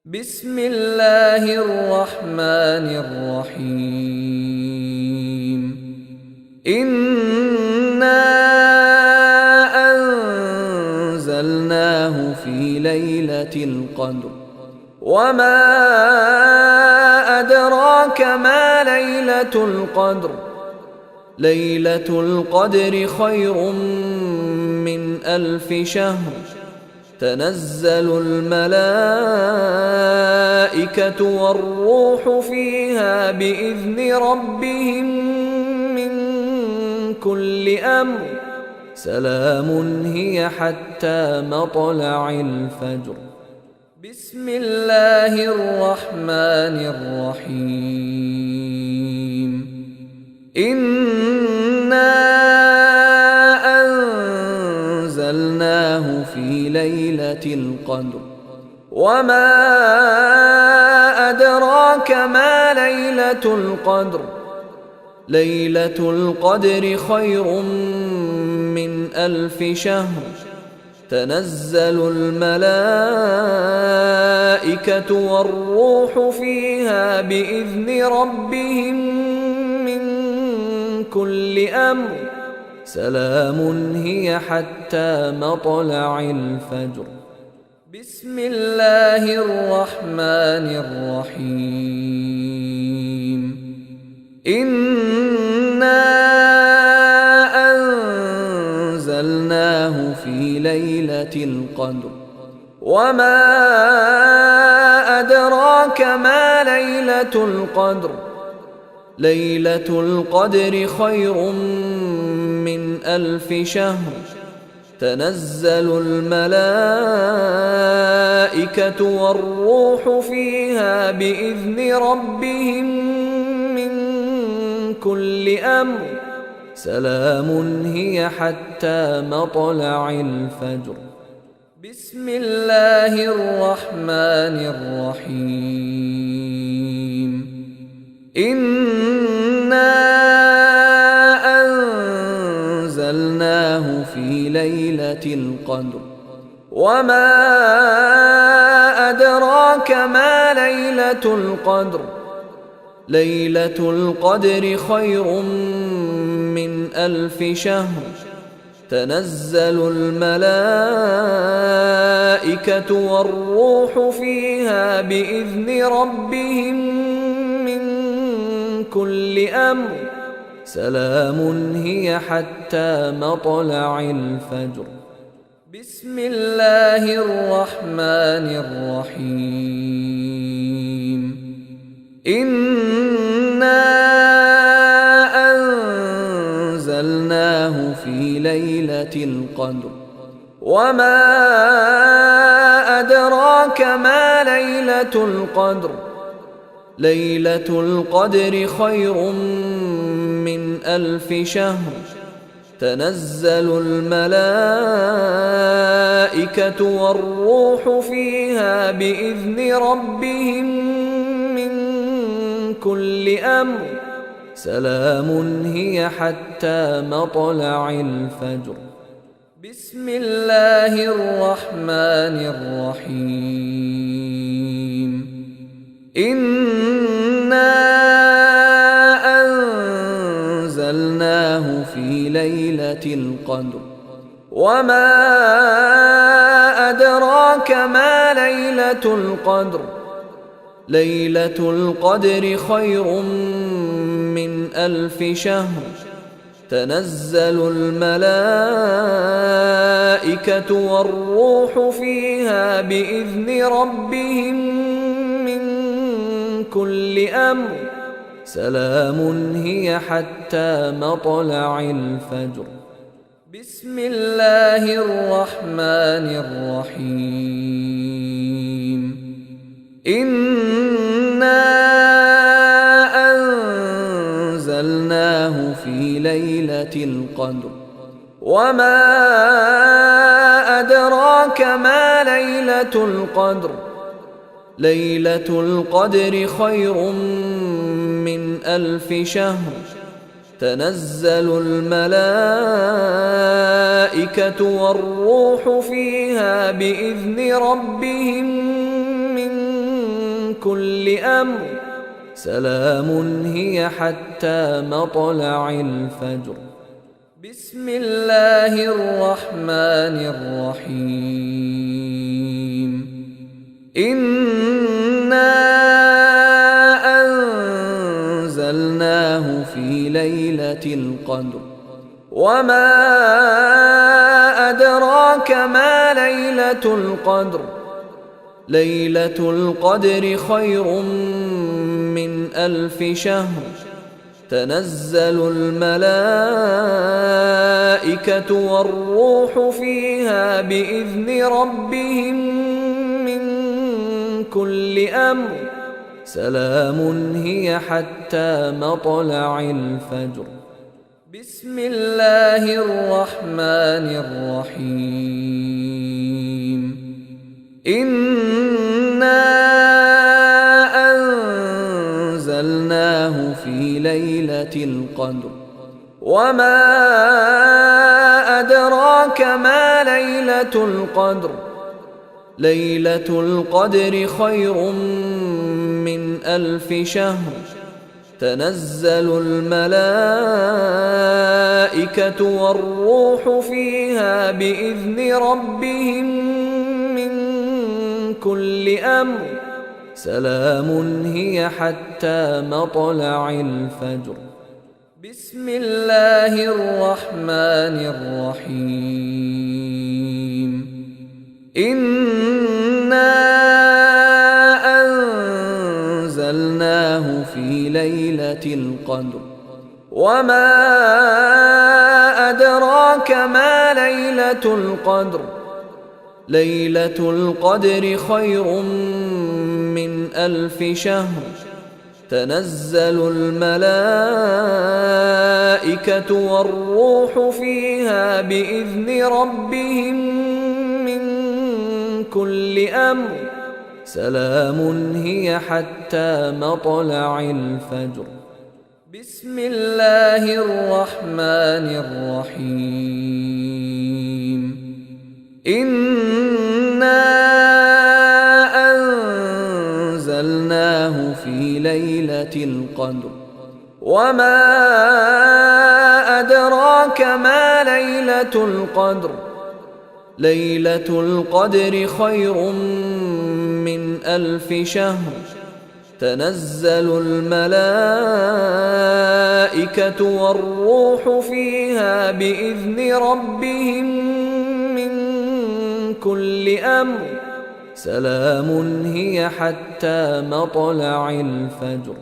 بسم الله الرحمن الرحيم. إنا أنزلناه في ليلة القدر وما أدراك ما ليلة القدر. ليلة القدر خير من 1000 شهر. تنزل الملائكة والروح فيها بإذن ربهم من كل أمر. سلام هي حتى مطلع الفجر. بسم الله الرحمن الرحيم. إنا أنزلناه في ليلة القدر وما أدراك ما ليلة القدر. ليلة القدر خير من 1000 شهر. تنزل الملائكة والروح فيها بإذن ربهم من كل أمر. سلام هي حتى مطلع الفجر. بسم الله الرحمن الرحيم. إنا أنزلناه في ليلة القدر وما أدراك ما ليلة القدر. ليلة القدر خير من 1000 شهر. تنزل الملائكة والروح فيها بإذن ربهم من كل أمر. سلام هي حتى مطلع الفجر. بسم الله الرحمن الرحيم. إنا أنزلناه في ليلة القدر وما أدراك ما ليلة القدر. ليلة القدر خير من 1000 شهر. تنزل الملائكة والروح فيها بإذن ربهم من كل أمر. سلام هي حتى مطلع الفجر. بسم الله الرحمن الرحيم. إنا أنزلناه في ليلة القدر وما أدراك ما ليلة القدر. ليلة القدر خير من 1000 شهر. تنزل الملائكة والروح فيها بإذن ربهم من كل أمر. سلام هي حتى مطلع الفجر. بسم الله الرحمن الرحيم. إنا أنزلناه في ليلة القدر وما أدراك ما ليلة القدر. ليلة القدر خير من 1000 شهر. تنزل الملائكة والروح فيها بإذن ربهم من كل أمر. سلام هي حتى مطلع الفجر. بسم الله الرحمن الرحيم. إنا أنزلناه في ليلة القدر وما أدراك ما ليلة القدر. ليلة القدر خير من 1000 شهر. تنزل الملائكة والروح فيها بإذن ربهم من كل أمر سلام هي حتى مطلع الفجر. بسم الله الرحمن الرحيم. إنا أنزلناه في ليلة القدر وما أدراك ما ليلة القدر. ليلة القدر خير من 1000 شهر. تنزل الملائكة والروح فيها بإذن ربهم من كل أمر سلام هي حتى مطلع الفجر. بسم الله الرحمن الرحيم. إنا أنزلناه في ليلة القدر وما أدراك ما ليلة القدر. ليلة القدر خير من 1000 شهر. تنزل الملائكة والروح فيها بإذن ربهم من كل أمر سلام هي حتى مطلع الفجر. بسم الله الرحمن الرحيم. إنا أنزلناه في ليلة القدر وما أدراك ما ليلة القدر. ليلة القدر خير من 1000 شهر. تنزل الملائكة والروح فيها بإذن ربهم من كل أمر سلام هي حتى مطلع الفجر. بسم الله الرحمن الرحيم. إنا أنزلناه في ليلة القدر وما أدراك ما ليلة القدر. ليلة القدر خير من 1000 شهر. تنزل الملائكة والروح فيها بإذن ربهم من كل أمر سلام هي حتى مطلع الفجر.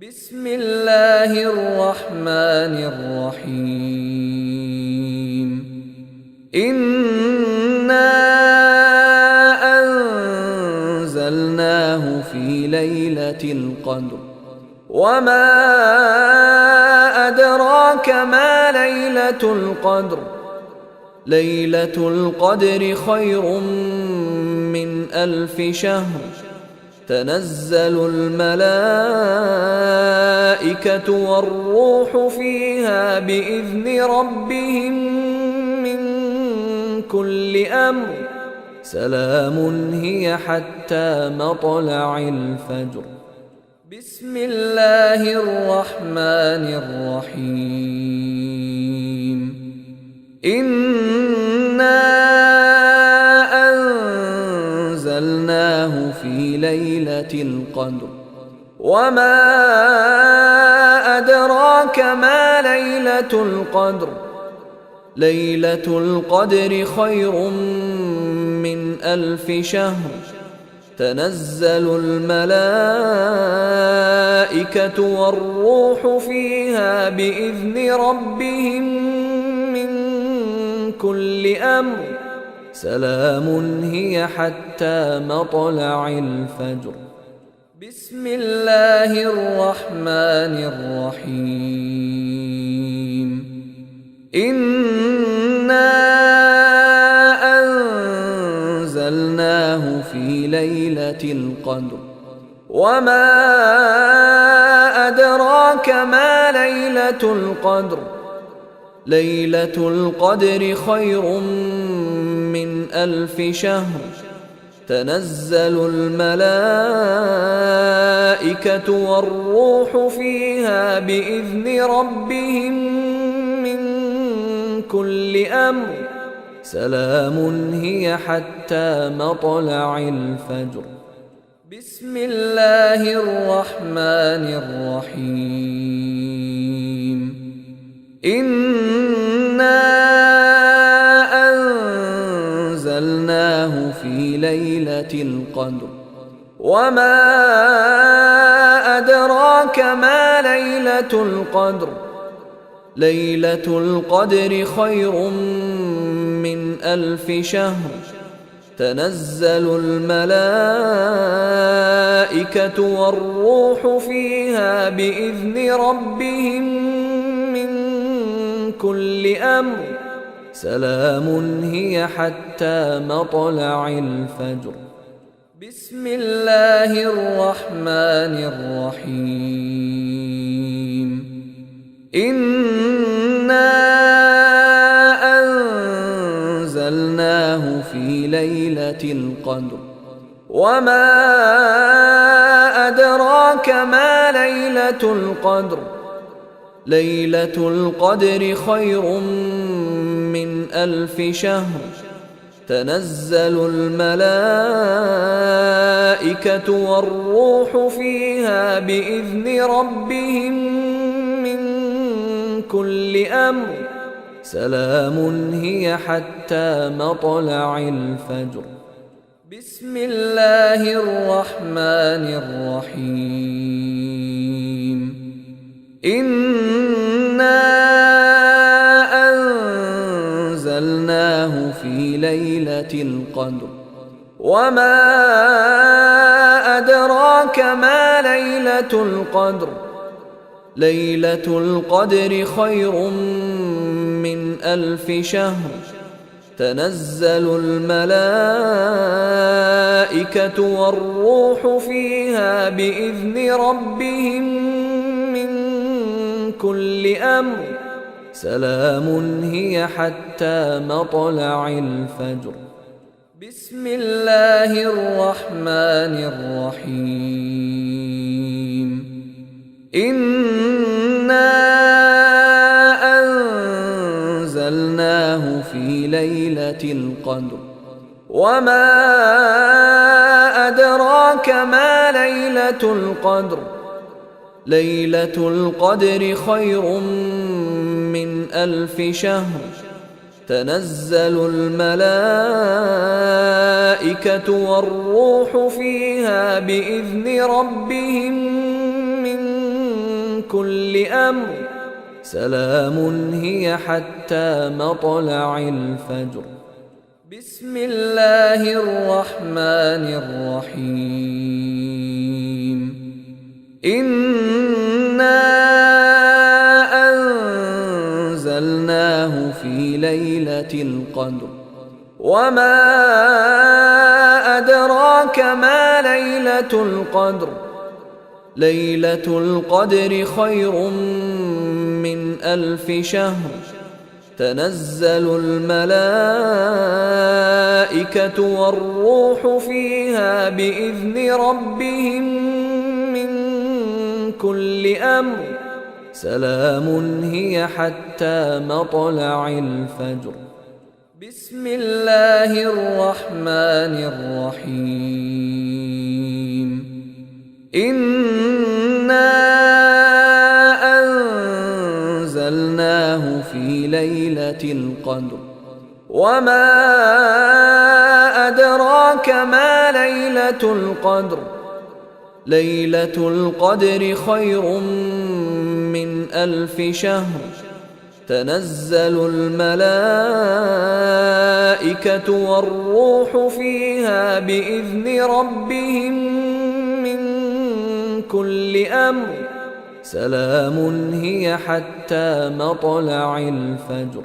بسم الله الرحمن الرحيم. إنا أنزلناه في ليلة القدر وما أدراك ما ليلة القدر. ليلة القدر خير من 1000 شهر. تنزل الملائكة والروح فيها بإذن ربهم من كل أمر سلام هي حتى مطلع الفجر. بسم الله الرحمن الرحيم. إنا أنزلناه في ليلة القدر وما أدراك ما ليلة القدر. ليلة القدر خير من 1000 شهر. تنزل الملائكة والروح فيها بإذن ربهم من كل أمر سلام هي حتى مطلع الفجر. بسم الله الرحمن الرحيم. إنا أنزلناه في ليلة القدر وما أدراك ما ليلة القدر. ليلة القدر خير من 1000 شهر. تنزل الملائكة الملائكة والروح فيها بإذن ربهم من كل أمر سلام هي حتى مطلع الفجر. بسم الله الرحمن الرحيم. إنا أنزلناه في ليلة القدر وما أدراك ما ليلة القدر. ليلة القدر خير من 1000 شهر. تنزل الملائكة والروح فيها بإذن ربهم من كل أمر سلام هي حتى مطلع الفجر. بسم الله الرحمن الرحيم. إنا أنزلناه في ليلة القدر وما أدراك ما ليلة القدر. ليلة القدر خير من 1000 شهر. تنزل الملائكة والروح فيها بإذن ربهم من كل أمر سلام هي حتى مطلع الفجر. بسم الله الرحمن الرحيم. إنا أنزلناه في ليلة القدر وما أدراك ما ليلة القدر. ليلة القدر خير من 1000 شهر. تنزل الملائكة والروح فيها بإذن ربهم من كل أمر سلام هي حتى مطلع الفجر. بسم الله الرحمن الرحيم. إنا أنزلناه في ليلة القدر وما أدراك ما ليلة القدر. ليلة القدر خير من 1000 شهر. تنزل الملائكة والروح فيها بإذن ربهم من كل أمر سلام هي حتى مطلع الفجر. بسم الله الرحمن الرحيم. إنا أنزلناه في ليلة القدر وما أدراك ما ليلة القدر. ليلة القدر خير من 1000 شهر. تنزل الملائكة والروح فيها بإذن ربهم من كل أمر سلام هي حتى مطلع الفجر. بسم الله الرحمن الرحيم. إنا أنزلناه في ليلة القدر وما أدراك ما ليلة القدر. ليلة القدر خير من 1000 شهر. تنزل الملائكة والروح فيها بإذن ربهم من كل أمر سلام هي حتى مطلع الفجر.